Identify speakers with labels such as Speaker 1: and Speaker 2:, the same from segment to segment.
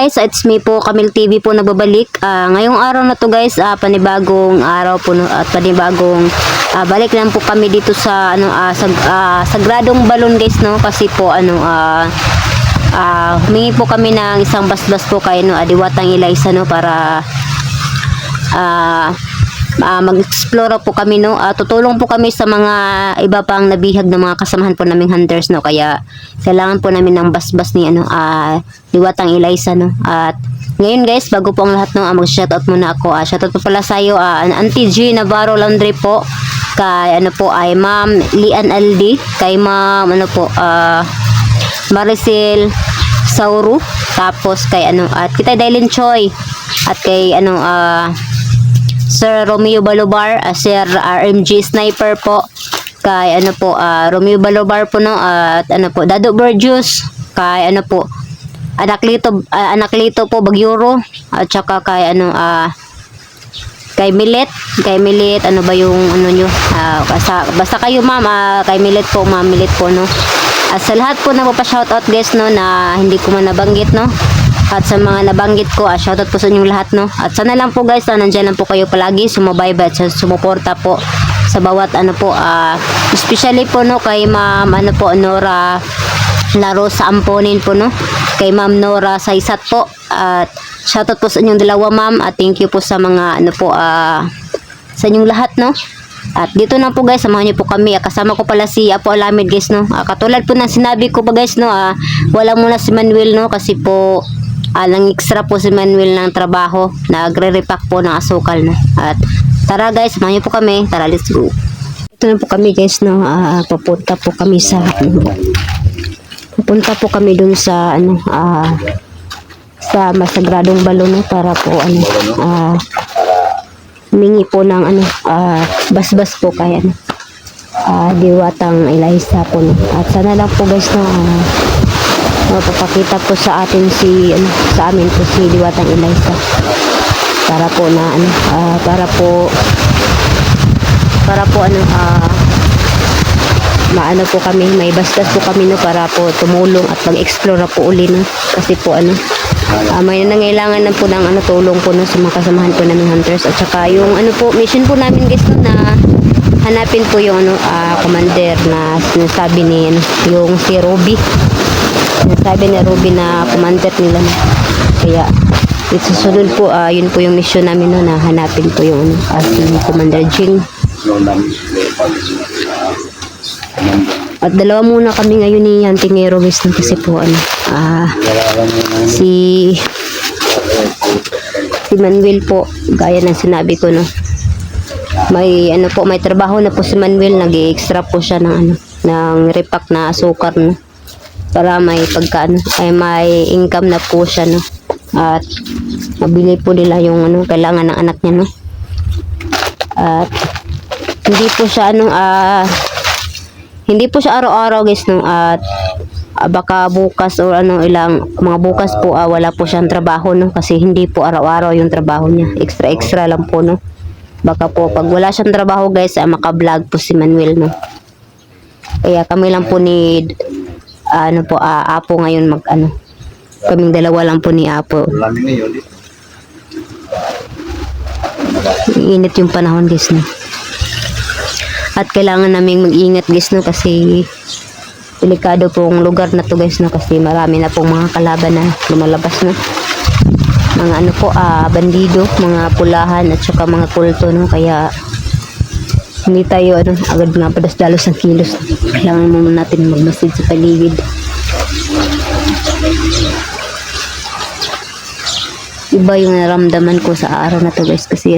Speaker 1: guys, it's me po, Camille TV po nagbabalik. Ngayong araw na to guys, panibagong araw po no, at panibagong balik lang po kami dito sa Sagradong Balon guys no, kasi po humingi po kami ng isang basbas po kay Diwatang Eliza no, para mag-explore po kami no. Tutulong po kami sa mga iba pang nabihag ng mga kasamahan po naming hunters no, kaya kailangan po namin ng basbas ni Diwatang Eliza no. At ngayon guys, bago po ang lahat no, mag-shoutout muna ako. Shoutout po pala sa iyo Auntie G Navarro Laundry po, kay ay Ma'am Lian Aldi, kay Ma'am Maricel Sauru, tapos kay at kita Dailin Choi, at kay Sir Romeo Balobar, Sir RMG Sniper po, kay Romeo Balobar po no, at Dado Burgos, kay Anaklito po Bagyuro, at saka kay kay Milet, ano ba yung nyo, basta kayo ma'am, kay Milet po no. At sa lahat po na shoutout guys no, na hindi ko man nabanggit no, at sa mga nabanggit ko, shoutout po sa inyong lahat no. At sana lang po guys, nandiyan lang po kayo palagi, sumubaybay at sumuporta po sa bawat especially po no kay Ma'am Nora Laro sa Amponin po no, kay Ma'am Nora Saisat po, at shoutout po sa inyong dalawa ma'am, at thank you po sa mga sa inyong lahat no. At dito na po guys, samahan niyo po kami. Kasama ko pala si Apo Alamid guys no. Katulad po ng sinabi ko pa guys no, wala muna si Manuel no, kasi po nang extra po si Manuel ng trabaho, nagre-repack po ng asukal no. At tara guys, samahan niyo po kami. Tara, let's go. Ito na po kami guys no, papunta po kami dun sa sa Masagradong Balon no, para po humingi po ng basbas po kay Diwatang Eliza po no. At sana lang po guys no, mapapakita po sa atin sa amin po si Diwatang Eliza, para po maano po kami, may basbas po kami no, para po tumulong at mag-explore po uli no, kasi po may nangailangan na po ng tulong po no, sa mga kasamahan po namin hunters. At saka yung mission po namin guys no, na hanapin po yung commander na sinasabi ni yung si Ruby, sinasabi ni Ruby na commander nila no. Kaya susunod po yun po yung mission namin no, na hanapin po yung si Commander Jing. At dalawa muna kami ngayon ni Antingero guys no, kasi po si Manuel po, gaya ng sinabi ko no, may may trabaho na po si Manuel, nag-extra po siya ng repack na asukar no, para may may income na po siya no, at mabili po nila yung kailangan ng anak niya no. At hindi po siya araw-araw guys no, at baka bukas o ilang mga bukas po wala po siyang trabaho no, kasi hindi po araw-araw yung trabaho niya, extra lang po no. Baka po pag wala siyang trabaho guys, maka-vlog po si Manuel no. Kaya kami lang po ni Apo ngayon kaming dalawa lang po ni Apo. Init yung panahon guys no. At kailangan naming mag-ingat guys no, kasi delikado pong lugar na to guys no, kasi marami na pong mga kalaban na lumalabas no. Mga bandido, mga pulahan at saka mga kulto no, kaya hindi tayo agad nga padasdalos ng kilos. Kailangan muna natin magmasid sa paligid. Iba yung naramdaman ko sa araw na to guys, kasi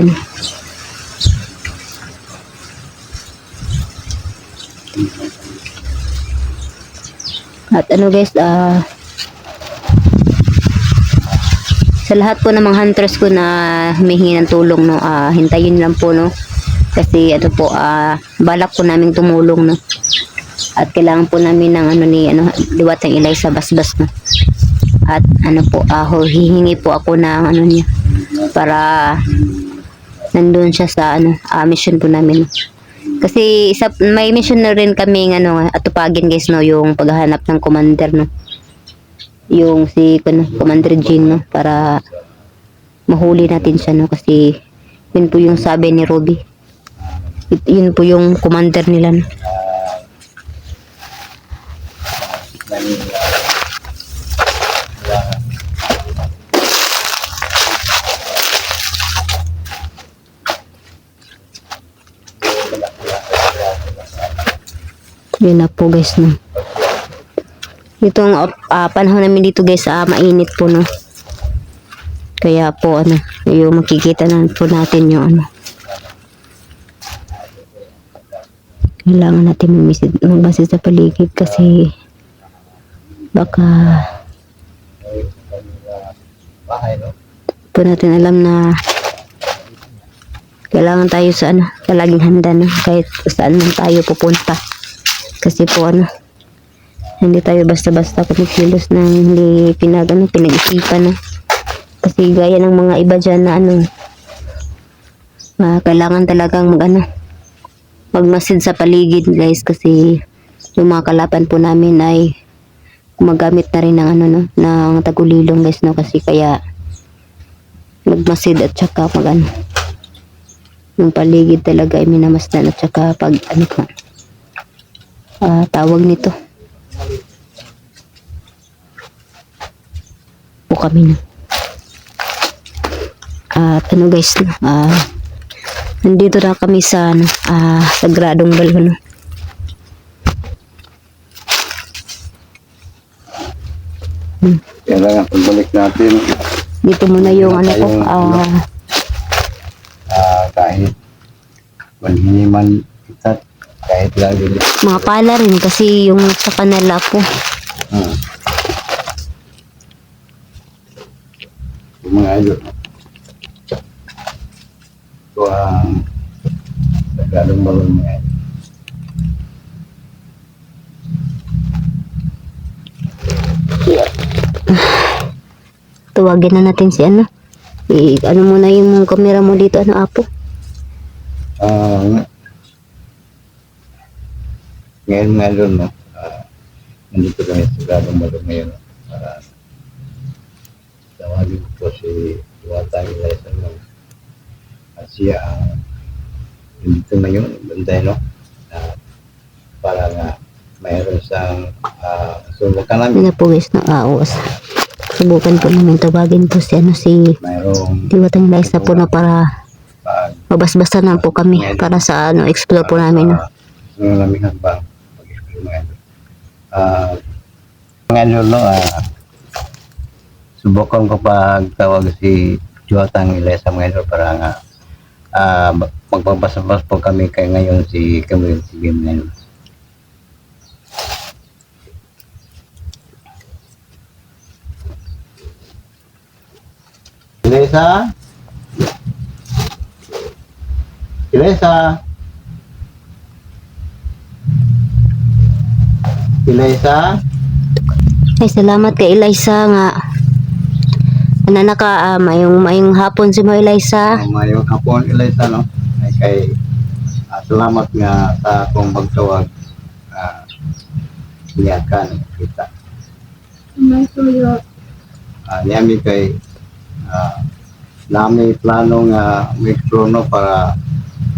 Speaker 1: at guys, sa lahat po ng mga hunters ko na humihingi ng tulong no, hintayin lang po no, kasi balak po naming tumulong no, at kailangan po namin ng ni Diwatang Eliza basbas no. At hihingi po ako ng niya, para nandun siya sa mission po namin. Kasi may mission na rin kaming atupagin guys no, yung paghahanap ng commander no. yung si Commander Jean, no, para mahuli natin siya, no, kasi yun po yung sabi ni Ruby. Yun po yung commander nila, no. Yun na po guys, no. Itong panahon namin dito guys, mainit po, no. Kaya po ano, yung makikita na po natin yung ano. Kailangan natin magmasid sa paligid kasi baka po natin alam na kailangan tayo sa ano, palaging handa, no, kahit saan man tayo pupunta. Kasi po ano, hindi tayo basta-basta kumikilos ng hindi pinag-isipan, no. Kasi gaya ng mga iba dyan na ano, kailangan talagang magmasid sa paligid guys, kasi yung mga kalaban po namin ay gumagamit na rin ng ano, no, ng tagulilong guys, no, kasi kaya magmasid at saka yung paligid talaga ay minamasdan at saka pag ano po, tawag nito po kami, no. At ano guys, no, nandito na kami sa ano, Sagradong Balon, no.
Speaker 2: Kailangan pagbalik natin
Speaker 1: Dito muna yung ano ko,
Speaker 2: kahit manhiniman kita, kahit lagi
Speaker 1: mga pala rin kasi yung sa kanila po.
Speaker 2: yung mga idol. Ito ang Sagradong Balon mga idol.
Speaker 1: Tuwagin na natin si ano. Ano muna yung camera mo dito, ano, Apo?
Speaker 2: Ngayon mga idol, no, nandito kami sa Sagradong Balon ngayon, no, para tawagin ko si Diwata Eliza, no. At siya ang nandito ngayon, banday, no, para nga mayroon siyang subukan namin.
Speaker 1: Yun na po guys, no, subukan po namin tawagin po si ano, si
Speaker 2: Mayroong
Speaker 1: Diwatang Liza po, no, para mabasbasa na po kami para sa ano, explore po namin, no.
Speaker 2: Namin habang mag-explore mga idol. Mga idol, no, subukan ko pagtawag si Diwatang Eliza mga idol para nga magbabasa-bas po kami kay ngayon si Camille TV mga idol. Eliza? Eliza? Eliza?
Speaker 1: Ay, salamat kay Eliza nga. Nanaka, mayong hapon si mo, Eliza.
Speaker 2: Mayong hapon, Eliza, no? Ay kay salamat nga sa akong pagtawag. Niyakan kita. Niyami kay nami plano nga mag-explore, no, para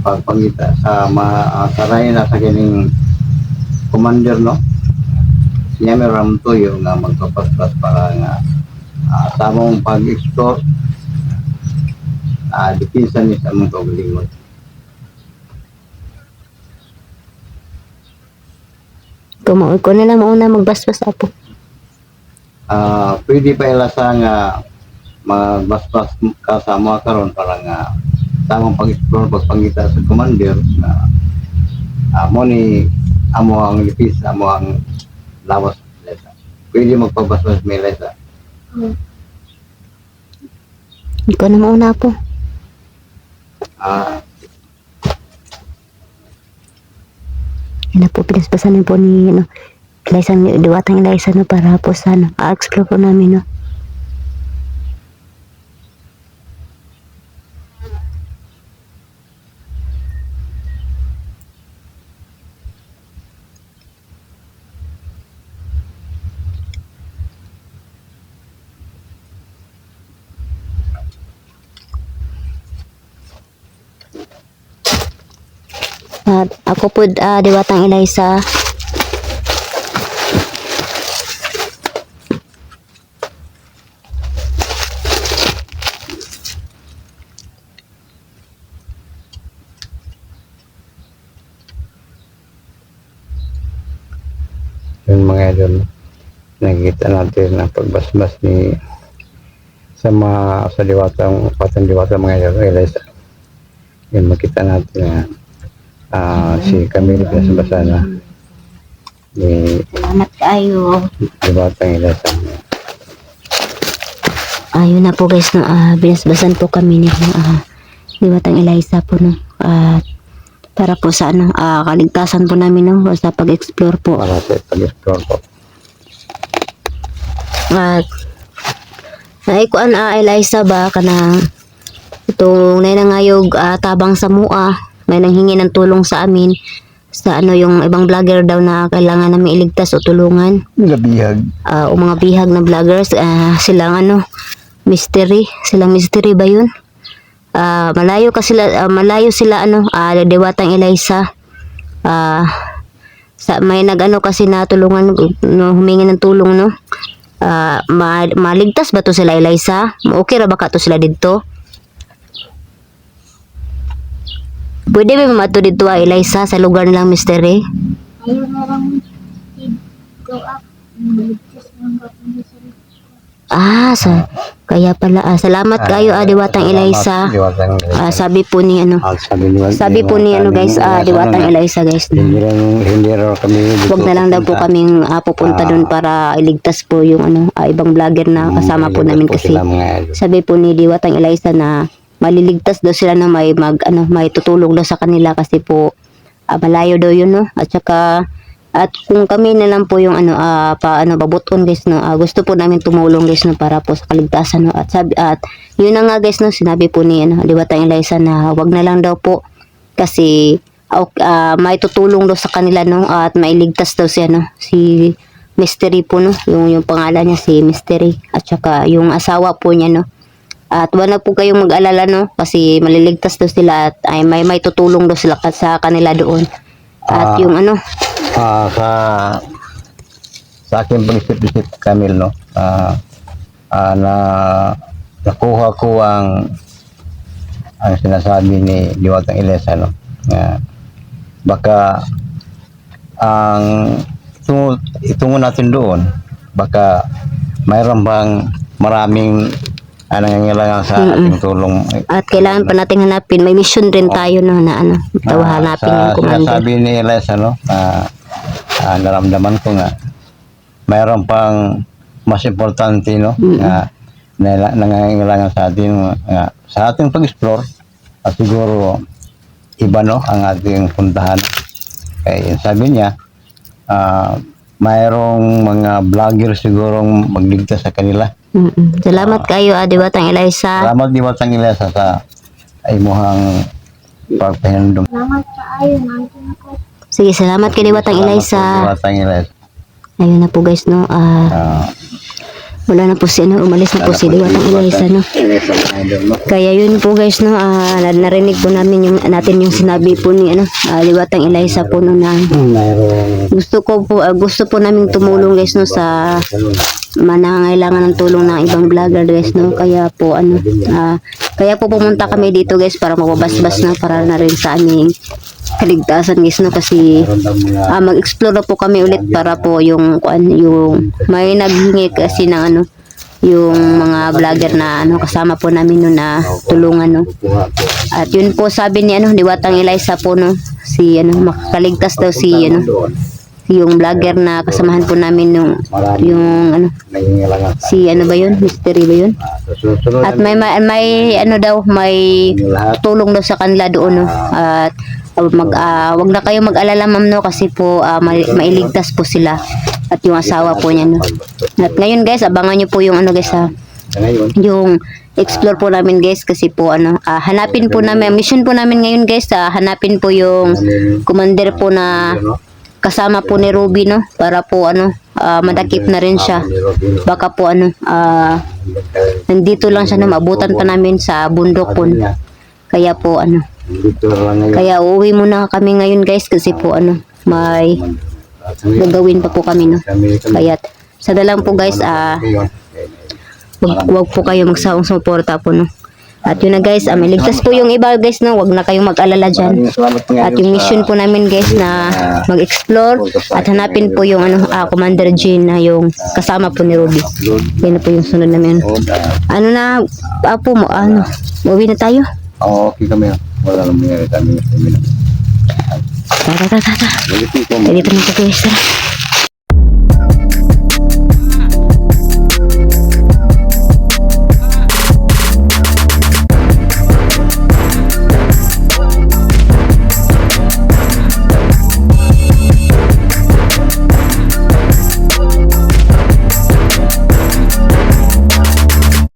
Speaker 2: pagpangita sa mga saray na sa kining commander, no. Niyami ramtuyo nga magpapaspas para nga sa mong pag-explore dipinsa ni sa mong kaugalingon.
Speaker 1: Ko na lang mauna magbasbas, Apo.
Speaker 2: Pwede pa ilasa nga magbasbas ka sa mga karon para nga tamang pag-explore pagpangita sa commander na amo ni amo ang lipis, amo ang lawas Eliza. Pwede magpabasbas may Eliza.
Speaker 1: Ikaw na mauna, Apo. Yan na po, pinasbasan na po ni ano, Eliza, Diwatang Eliza, no, para po sa ano, explore po namin, no. At ako po, Diwatang Eliza.
Speaker 2: Yung mga idol, nakikita natin ang pagbasbas ni sa diwatang patang diwata mga idol, Eliza. Yun, makita natin na si Camille basbasa na ni
Speaker 1: Salamat kayo.
Speaker 2: diwatang Eliza.
Speaker 1: Ayun na po guys, no, binasbasan po kami ni Diwatang Eliza po, no. At para po sa kaligtasan po namin, no, sa pag-explore po.
Speaker 2: Para sa pag-explore po.
Speaker 1: At naikuan Eliza ba kanang itong nainangayog tabang sa mua, may nanghingi ng tulong sa amin sa yung ibang vlogger daw na kailangan namin iligtas o tulungan.
Speaker 2: Labihag.
Speaker 1: O mga bihag na vloggers, silang silang mystery ba yun? Malayo sila Diwatang Eliza. May kasi na tulungan, no, humingi ng tulong, no. Maligtas ba to sila, Eliza? Okay ra ba ka to sila dito? Pwede ba mato dito, Eliza, sa lugar nilang mystery?
Speaker 3: Ayaw na lang go up. Ligtas lang go up.
Speaker 1: Kaya pala, salamat kayo, Diwatang Eliza.
Speaker 2: Diwatang Eliza.
Speaker 1: Sabi po ni sabi po ni guys, Diwatang Eliza guys.
Speaker 2: Hindi raw kami dito.
Speaker 1: Wag na lang daw po kaming pupunta doon para iligtas po yung ibang vlogger na kasama po namin kasi sabi po ni Diwatang Eliza na maliligtas daw sila na may tutulong daw sa kanila kasi po malayo daw yun, no. At kung kami na lang po yung babuton guys, no, gusto po namin tumulong guys, no, para po sa kaligtasan, no. At yun na nga guys, no, sinabi po ni Diwatang Eliza na wag na lang daw po kasi may tutulong daw sa kanila, no, at mailigtas daw siya, no, si Mystery po, no, yung pangalan niya si Mystery, at saka yung asawa po niya, no. At wala po kayong mag-alala, no, kasi maliligtas daw sila at may tutulong daw sila sa kanila doon. At yung
Speaker 2: sa aking pag-isip-isip, Camille, no, na nakuha ko ang sinasabi ni Diwatang Eliza, no, baka ang itungo natin doon, baka mayroon bang maraming nangangailangan sa ating tulong.
Speaker 1: At kailangan pa nating hanapin. May mission rin tayo, no, na hanapin yung commander.
Speaker 2: Sabi ni Eliza, no, naramdaman ko nga mayroon pang mas importante, no, na nangangailangan sa atin, sa ating pag-explore, at siguro iba, no, ang ating puntahan. Kaya sabi niya, mayroong mga vlogger sigurong magligtas sa kanila.
Speaker 1: Salamat kayo, Diwatang Eliza.
Speaker 2: Salamat, Diwatang Eliza, sa imuhang pagpahinandong.
Speaker 3: Salamat sa ayon. Nandiyan ako.
Speaker 1: Sige, salamat kay Diwatang Eliza.
Speaker 2: Diwatang Eliza.
Speaker 1: Ayun na po guys, no. Wala na po umalis na po si Diwatang Eliza, no. Kaya yun po guys, no, narinig po namin natin yung sinabi po ni Diwatang Eliza po, no, na gusto po namin tumulong guys, no, sa nangangailangan ng tulong ng ibang vlogger guys, no. Kaya po kaya po pumunta kami dito guys para magbabasbas na para na rin sa aming kaligtasan guys, no, kasi mag-explore na po kami ulit para po yung may naghingi kasi ng yung mga vlogger na kasama po namin no, na tulungan, no. At yun po sabi ni Diwatang Eliza po, no, si makakaligtas daw si yung vlogger na kasamahan po namin yung si ba yun, Mystery ba yun, at may tulong daw sa kanila doon, no. At wag na kayo mag-alala, ma'am, no, kasi po mailigtas po sila at yung asawa po niya, no. At ngayon guys, abangan nyo po yung guys, yung explore po namin guys, kasi po hanapin po namin, mission po namin ngayon guys, hanapin po yung commander po na kasama po ni Ruby, no, para po madakip na rin siya. Baka po nandito lang siya na maabutan pa namin sa bundok po. Kaya po
Speaker 2: Dito lang ngayon.
Speaker 1: Kaya uuwi muna kami ngayon guys kasi po may gagawin pa po kami no. Kaya sana lang po guys wag po kayo magsawang suporta po no. At yun na guys, may ligtas po yung iba guys no, wag na kayong mag-alala dyan. At yung mission po namin guys na mag-explore at hanapin po yung Commander Jean na yung kasama po ni Ruby. Yan na po yung sunod namin. Uwi na tayo.
Speaker 2: Okay kami. Wala nang mangyari kami.
Speaker 1: Tara. Dito na po guys. Tara.